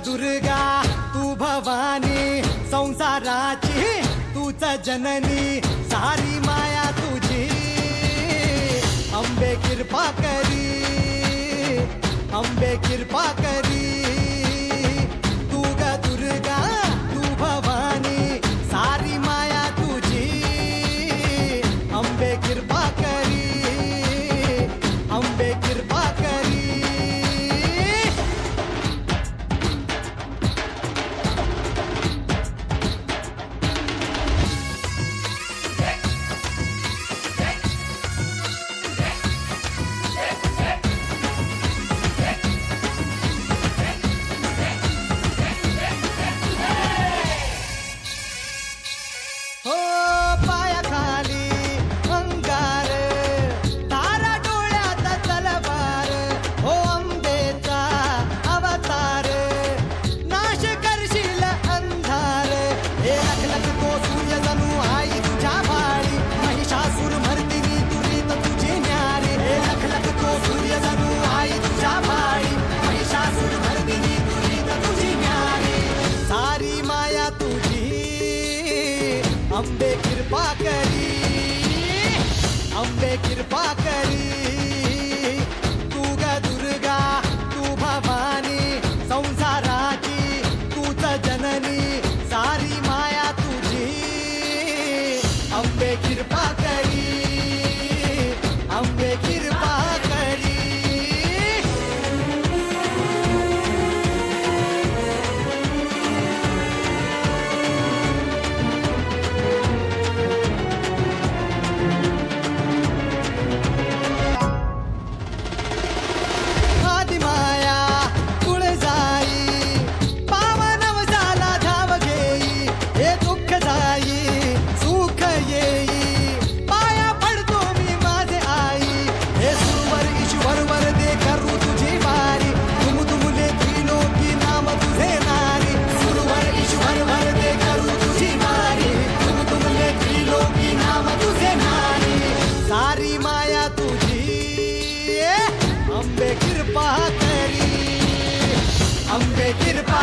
दुर्गा तू भवानी संसाराची तूच जननी सारी माया तुझी अंबे कृपा करी अंबे कृपा करी तू ग दुर्गा तू भवानी सारी माया तुझी अंबे कृपा करी अंबे कृपा करी अंबे कृपा करी अंबे कृपा करी तू ग दुर्गा तू भवानी संसाराची तूच जननी सारी माया तुझी अंबे कृपा करी अंबे कृपा करी अंबे कृपा करी अंबे कृपा